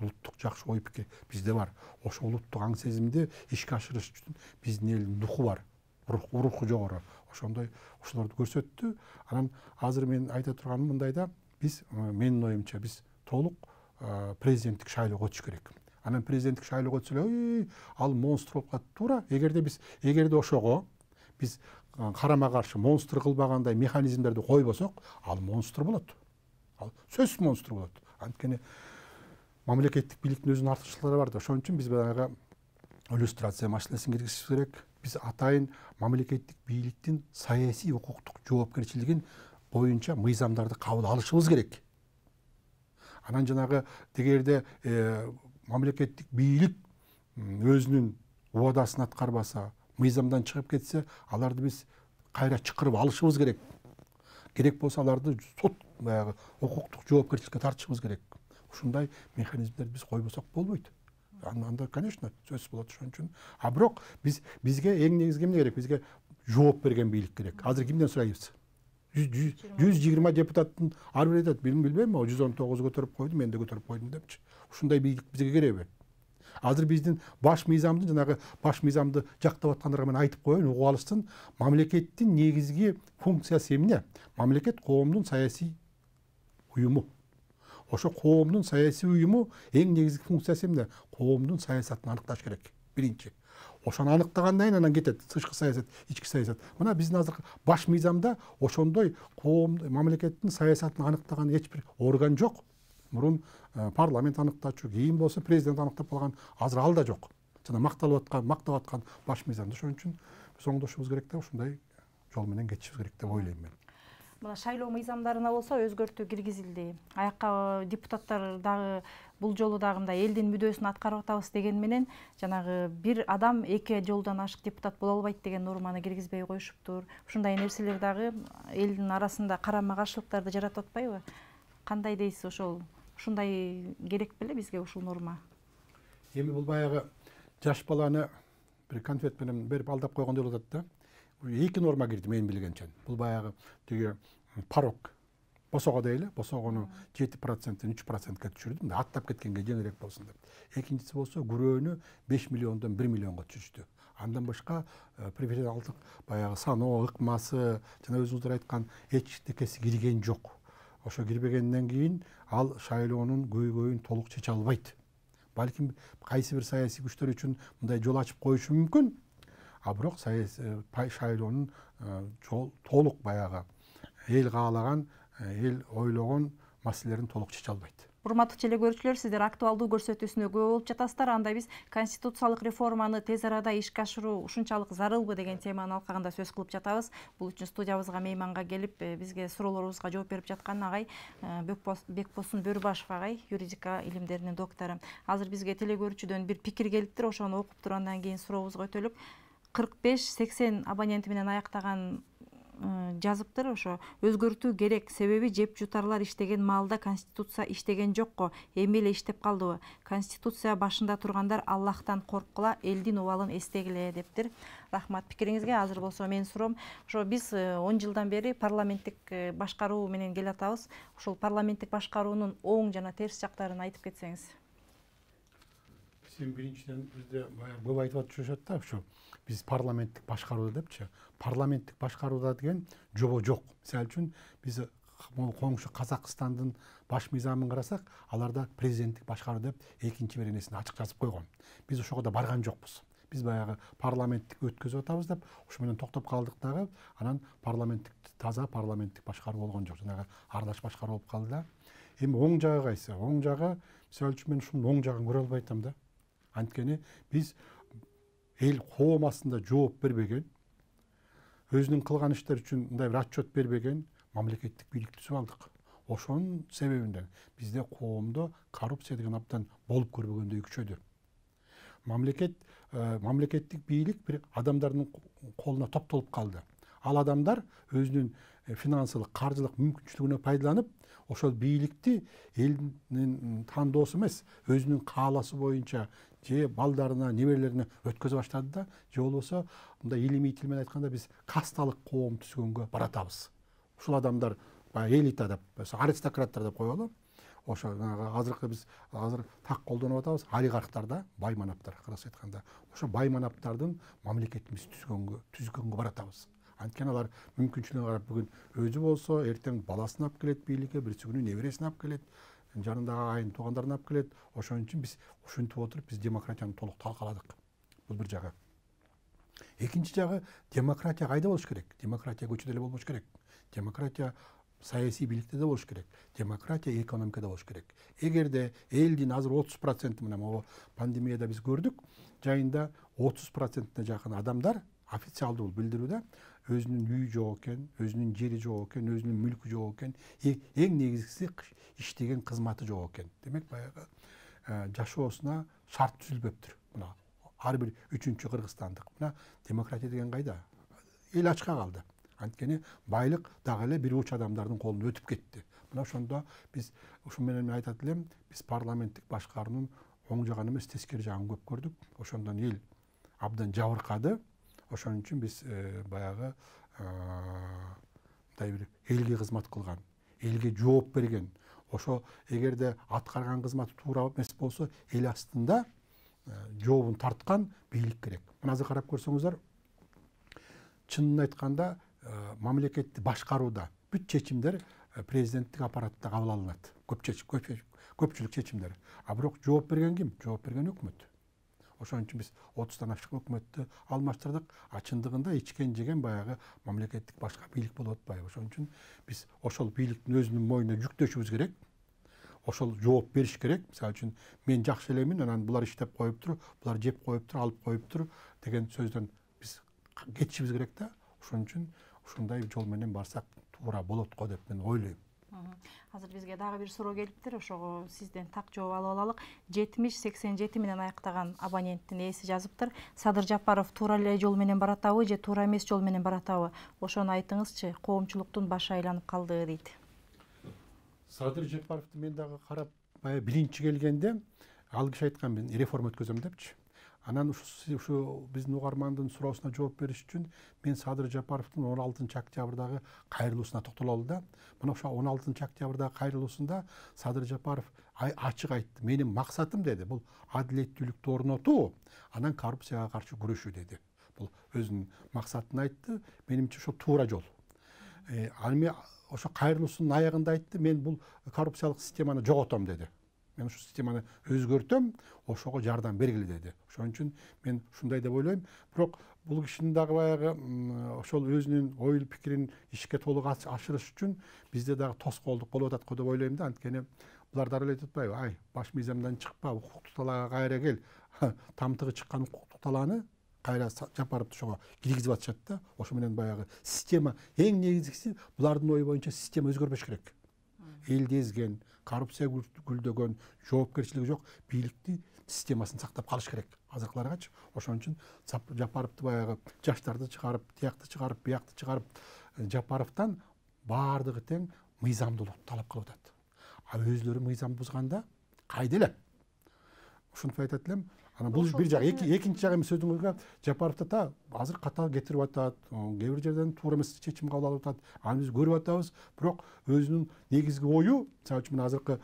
улуттук жакшы ой пикир бизде бар. Ошо улуттук аң сезимди ишке ашырыш үчүн биздин элдин духу бар. Руху жогору. Ошондой ошолорду көрсөттү. Анан азыр мен айта турганым мындайда, биз менин оюмча биз толук президенттик шайлоого өтүш керек. Анан президенттик шайлоого өтсө эле, ал монстр болуп калат. Туура, эгерде ошого биз карама каршы монстр кылбагандай механизмдерди койбосок, ал монстр болот. Ал сөзсүз монстр болот. Анткени мамлекеттик бийликтин өзүнүн артыкчылыктары бар да. Ошон үчүн биз баягы иллюстрация маселесин киргизишибиз керек. Биз атайын мамлекеттик бийликтин саясий укуктук жоопкерчилигин боюнча мыйзамдарды кабыл алышыбыз керек. Анан жанагы дегерде мамлекеттик бийлик өзүнүн убадасын аткарбаса, мыйзамдан чыгып кетсе, аларды биз кайра чакырып алышыбыз керек. Керек болсо аларды сот баягы укуктук жоопкерчиликке тартышыбыз керек. Ушундай механизмдерди биз койбосок болбойт. Анда, конечно, сөз болот ошон үчүн. Бирок бизге эң негизги эмне керек? Бизге жооп берген бийлик керек. Азыр кимден сурайбыз? 120 депутаттын ар бири айтат, билбейм, 119 көтөрүп койду, мен да көтөрүп койдум депчи. Ушундай бийлик бизге керекпи? Азыр биздин баш мыйзамды, жанагы баш мыйзамды жактап аткандарга мен айтып коеюн, угуп алышсын. Мамлекеттин негизги функциясы эмне? Мамлекет коомдун саясий уюму. Ошо коомдун саясий уюму эң негизги функциясы эмне? Коомдун саясатын аныкташ керек. Биринчи. Ошону аныктагандан кийин анан кетет тышкы саясат, ички саясат. Мына биздин азыр баш мыйзамда ошондой коом мамлекеттин саясатын аныктаган эч бир орган жок. Мурун парламент аныктачу, кийин болсо президент аныктап калган, азыр ал да жок. Жана мактап аткан баш мыйзамда. Ошон үчүн биз оңдошубуз керек да, ушундай жол менен кетишибиз керек деп ойлойм мен. Мына шайлоо мыйзамдарына болсо өзгөртүү киргизилди. Аякка депутаттар дагы бул жолу дагы мындай элдин мүдөөсүн аткарып атабыз деген менен жанагы бир адам 2 жолдон ашык депутат боло албайт деген норманы киргизбей коюшуптур. Ушундай нерселер дагы элдин арасында карама каршылыктарды жаратып атпайбы? Кандай дейсиз, ушундай керек беле бизге ушул норма? Эми бул баягы жаш баланы бир конфет менен берип алдап койгондой болот да. Эки норма кирди мен билгенче. Бул баягы тиги порог. босого дейли, босогону 7%-тен 3%ка түшүрдүм да, аттап кеткенге жеңилирээк болсун деп. Экинчиси болсо күрөөнү 5 миллиондон 1 миллионго түшүрдү. Андан башка преференциалдык баягы саноо ыкмасы жана өзүңүздөр айткан эчтекеси кирген жок. Ошо кирбегенден кийин ал шайлоонун көйгөйүн толук чече албайт. Балким кайсы бир саясий күчтөр үчүн мындай жол ачып коюшу мүмкүн. А бирок шайлоонун толук баягы эл каалаган, эл ойлогон маселелерин толук чече албайт. Урматтуу теле көрүүчүлөр, сиздер актуалдуу көрсөтүүсүнө күбө болуп жатасыздар. Анда биз конституциялык реформаны тез арада ишке ашыруу ушунчалык зарылбы деген теманын алкагында сөз кылып жатабыз. Бул үчүн студиябызга мейманга келип, бизге суроолорубузга жооп берип жаткан агай Бекбосун Бөрүбашев агай, юридика илимдеринин доктору. Азыр бизге теле көрүүчүдөн бир пикир келиптир, ошону окуп туруп андан кийин сурообузга өтөлүп, 45-80 абоненти менен аяктаган жазыптыр. Ошо өзгөртүү керек, себеби жеп жутарлар иштеген маалда конституция иштеген жокко, эми эле иштеп калдыбы? Конституция башында тургандар Аллахтан корккула, элдин убалын эстегиле дептир. Рахмат пикириңизге. Азыр болсо менин суроом, ошо биз 10 жылдан бери парламенттик башкаруу менен келатабыз. Ошол парламенттик башкаруунун оң жана терс жактарын айтып кетсеңиз. Сен биринчиден бизде көп айтып атышат да, ошо биз парламенттик башкарууда депчи. Парламенттик башкарууда деген жобо жок. Мисалы үчүн биз коңшу Казакстандын баш мыйзамын карасак, аларда президенттик башкаруу деп экинчи бир нерсени ачык жазып койгон. Биз ошого да барган жокпуз. Биз баягы парламенттик өткөзүп атабыз деп ошо менен токтоп калдык дагы, анан парламенттик таза парламенттик башкаруу болгон жок. Жанагы аралаш башкаруу болуп калды да. Эми оң жагы кайсы? Оң жагы, мисалы үчүн мен ушунун оң жагын көрө албай атам да. Анткени биз эл коом астында жооп бербеген, өзүнүн кылган иштери үчүн мындай бир отчет бербеген мамлекеттик бийлик түзүп алдык. Ошонун себебинен бизде коомдо коррупция деген абдан болуп көрбөгөндөй күчөдү. Мамлекеттик бийлик бир адамдардын колуна топтолуп калды. Ал адамдар өзүнүн финансылык, каржылык мүмкүнчүлүгүнө пайдаланып, ошол бийликти элдин тандоосу эмес, өзүнүн кааласы боюнча же балдарына, неберелерине өткөзө баштады да, же болбосо мындай илимий тил менен айтканда биз касталык коом түзгөнгө баратабыз. Ушул адамдар элита деп, аристократтар деп коелу. Ошо азыркы биз так колдонуп атабыз, олигархтар да, бай манаптар кыргызча айтканда. Ошо бай манаптардын мамлекетибизди түзгөнгө баратабыз. Анткени алар мүмкүнчүлүгүнө карап бүгүн өзү болсо, эртең баласын алып келет бийликке, бирси күнү небересин алып келет, жанындагы айын туугандарын алып келет. Ошон үчүн биз ушинтип отуруп биз демократияны толук талкаладык. Бул бир жагы. Экинчи жагы, демократия кайда болуш керек? Демократия көчөдө эле болбош керек. Демократия саясий бийликте да болуш керек. Демократия экономикада болуш керек. Эгерде элдин азыр 30% менен пандемияда биз көрдүк, жайында 30%-на жакын адамдар официалдуу билдирүүдө өзүнүн үйү жок экен, өзүнүн жери жок экен, өзүнүн мүлкү жок экен, эң негизгиси иштеген кызматы жок экен. Демек баягы жашоосуна шарт түзүлбөптүр. Мына ар бир үчүнчү кыргызстандык. Мына демократия деген кайда? Эл ачка калды. Анткени байлык дагы эле бир уч адамдардын колуна өтүп кетти. Мына ошондо биз ушун менен айтат элем, биз парламенттик башкаруунун оң жагын эмес, тескери жагын көп көрдүк. Ошондон эл абдан жабыркады. Ошон үчүн биз баягы мындай бир элге кызмат кылган, элге жооп берген, ошо эгерде аткарган кызматы туура эмес болсо, эл астында жообун тарткан бийлик керек. Мына азыр карап көрсөңүздөр, чынын айтканда мамлекетти башкарууда бүт чечимдер президенттик аппаратта кабыл алынат. Көпчүлүк чечимдер. А бирок жооп берген ким? Жооп берген өкмөт. Ошон үчүн биз 30-тан ашык өкмөттү алмаштырдык. А чындыгында ичкен жеген баягы мамлекеттик башка бийлик болуп атпайбы. Ошон үчүн биз ошол бийликтин өзүнүн мойнуна жүктөшүбүз керек. Ошол жооп бериш керек. Мисалы үчүн мен жакшы элемин, анан булар иштеп коюптур, булар жеп коюптур, алып коюптур деген сөздөн биз кетишибиз керек да. Ошон үчүн ушундай жол менен барсак туура болот го деп мен ойлойм. Азыр бизге дагы бир суроо келиптир, ошого сизден так жооп алып алалык. 70-87 менен аяктаган абоненттин ээси жазыптыр. Садыр Жапаров туура эле жол менен баратабы же туура эмес жол менен баратабы? Ошону айтыңызчы, коомчулуктун башы айланып калды дейт. Садыр Жапаровду мен дагы карап, биринчи келгенде ал киши айткан, мен реформа өткөзөм депчи. Анан ушу биздин угармандын суроосуна жооп бериш үчүн мен Садыр Жапаровдун 16 октябрдагы кайрылуусуна токтололу да. Мына ошо 16 октябрдагы кайрылуусунда Садыр Жапаров ачык айтты. Менин максатым деди, бул адилеттүүлүктү орнотуу, анан коррупцияга каршы күрөшүү деди. Бул өзүнүн максатын айтты. Менимче ошо туура жол. Ал эми ошо кайрылуусунун аягында айтты, мен бул коррупциялык системаны жоготом деди. Мен ушу системаны өзгөртөм, ошого жардам бергиле деди. Ошон үчүн мен ушундай деп ойлойм. Бирок бул кишинин дагы баягы ошол өзүнүн ой пикирин ишке толук ашырыш үчүн бизде дагы тоскоолдук болуп атат го деп ойлойм да. Анткени булар дары эле айтып атпайбы? Ай, баш мыйзамдан чыкпа, укуктук талаага кайра кел. Тамтыгы чыккан укуктук талааны кайра Жапаровду ошого киргизип атышат да. Ошо менен баягы система эң негизгиси булардын ою боюнча система өзгөрбөш керек. Элди эзген, коррупция гүлдөгөн, жоопкерчилиги жок бийликти системасын сактап калыш керек азыркыларгачы. Ошон үчүн Жапаровду баягы жаштарды чыгарып, тиякты чыгарып, биякты чыгарып, Жапаровдон баардыгы тең мыйзамдуулукту талап кылып атат. А өзлөрү мыйзам бузганда кайда эле? Ушинтип айтат элем. Анан бул бир жак, экинчи жак эми сөзүңүзгө Жапаровду да азыр катаал кетирип атат. Кээ бир жерден туура эмес чечим кабыл алып атат. Аны биз көрүп атабыз. Бирок өзүнүн негизги ою, мисалы үчүн азыркы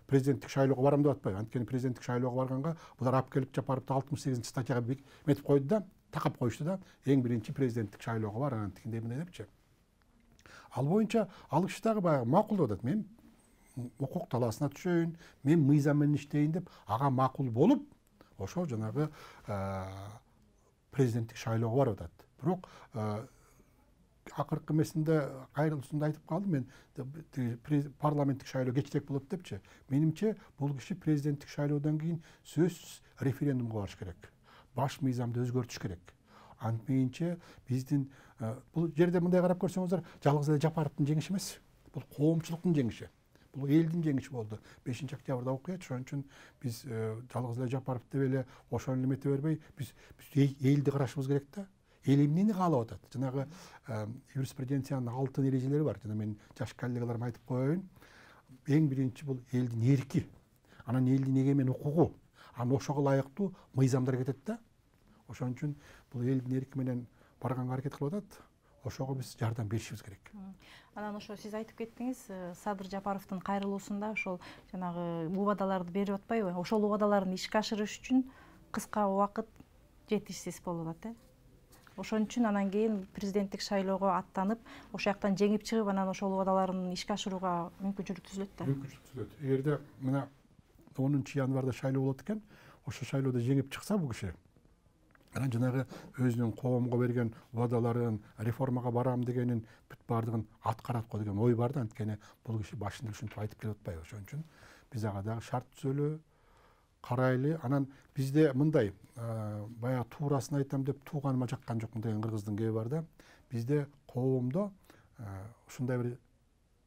президенттик шайлоого барам деп атпайбы? Анткени президенттик шайлоого барганга булар алып келип Жапаровду 68 статьяга метип койду да, такап коюшту да. Эң биринчи президенттик шайлоого бар, анан тигиндей мындай депчи. Ал боюнча ал киши дагы баягы макул деп атат. Мен укук талаасына түшөйүн, мен мыйзам менен иштейин деп ага макул болуп, ошо жанагы президенттик шайлоого барып атат. Бирок акыркы эмесинде кайрылуусунда айтып калдым мен, парламенттик шайлоо кечирээк болот депчи. Менимче бул киши президенттик шайлоодон кийин сөзсүз референдумга барыш керек. Баш мыйзамды өзгөртүш керек. Антмейинче биздин бул жерде мындай карап көрсөңүздөр, жалгыз эле Жапаровдун жеңиши эмес. Бул коомчулуктун жеңиши. Бул элдин жеңиши болду. 5 октябрда окуят. Ошон үчүн биз жалгыз эле Жапаров деп эле ошону эле эмете бербей, биз элди карашыбыз керек да. Эл эмнени каалап атат? Жанагы юриспруденциянын алтын эрежелери бар. Жана мен жаш коллегаларыма айтып коеюн. Эң биринчи бул элдин эрки. Анан элдин эгемен укугу. Анан ошого ылайыктуу мыйзамдар кетет да. Ошон үчүн бул элдин эрки менен барганга аракет кылып атат. Ошого биз жардам беришибиз керек. Анан ошо сиз айтып кеттиңиз, Садыр Жапаровдун кайрылуусунда ошол жанагы убадаларды берип атпайбы? Ошол убадаларын ишке ашырыш үчүн кыска убакыт жетишсиз болуп атат. Ошон үчүн анан кийин президенттик шайлоого аттанып, ошол жактан жеңип чыгып, анан ошол убадаларын ишке ашырууга мүмкүнчүлүк түзүлөт да. Мүмкүнчүлүк түзүлөт. Эгерде мына 10 январда шайлоо болот экен, ошо шайлоодо жеңип чыкса бул киши, анан жанагы өзүнүн коомго берген убадаларын, реформага барам дегенин бүт баардыгын аткарат го деген ой бар да. Анткени бул киши башында ушинтип айтып келип атпайбы? Ошон үчүн биз ага дагы шарт түзөлү, карайлы. Анан бизде мындай баягы туурасын айтам деп тууганыма жаккан жокмун деген кыргыздын кеби бар да. Бизде коомдо ушундай бир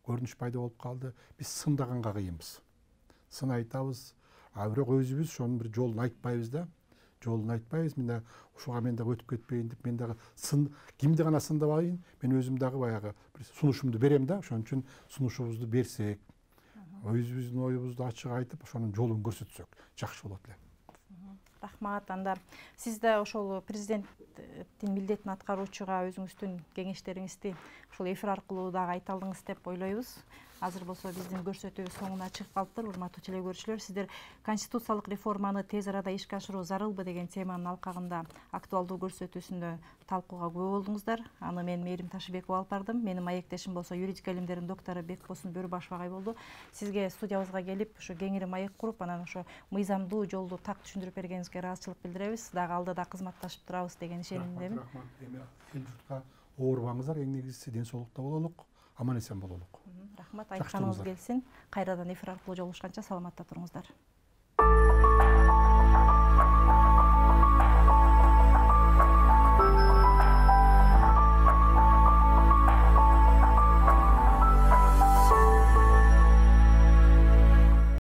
көрүнүш пайда болуп калды. Биз сындаганга кыйынбыз. Сын айтабыз, бирок өзүбүз ошонун бир жолун айтпайбыз да. Жолун айтпайбыз. Мен ушуга мен дагы өтүп кетпейин деп, мен дагы кимди гана сындабайын, мен өзүм дагы баягы бир сунушумду берем да. Ошон үчүн сунушубузду берсек, өзүбүздүн оюбузду ачык айтып, ошонун жолун көрсөтсөк жакшы болот эле. Рахмат. Анда сиз да ошол президенттин милдетин аткаруучуга өзүңүздүн кеңештериңизди ошол эфир аркылуу дагы айта алдыңыз деп ойлойбуз. Азыр болсо биздин көрсөтүүбүз соңуна чыгып калыптыр. Урматтуу телекөрүүчүлөр, сиздер конституциялык реформаны тез арада ишке ашыруу зарылбы деген теманын алкагында актуалдуу көрсөтүүсүндө талкууга күбө болдуңуздар. Аны мен Мээрим Ташыбекова алып бардым. Менин маектешим болсо юридика илимдеринин доктору Бекбосун Бөрүбашев агай болду. Сизге студиябызга келип, ошо кеңири маек куруп, анан ошо мыйзамдуу жолду так түшүндүрүп бергениңизге ыраазычылык билдиребиз. Дагы алдыда кызматташып турабыз деген ишенимдемин. Рахмат. Эми эл журтка оорубаңыздар, эң негизгиси ден соолукта бололук, аман эсен бололук. Рахмат, айтканыңыз келсин. Кайрадан эфир аркылуу жолугушканча саламатта туруңуздар.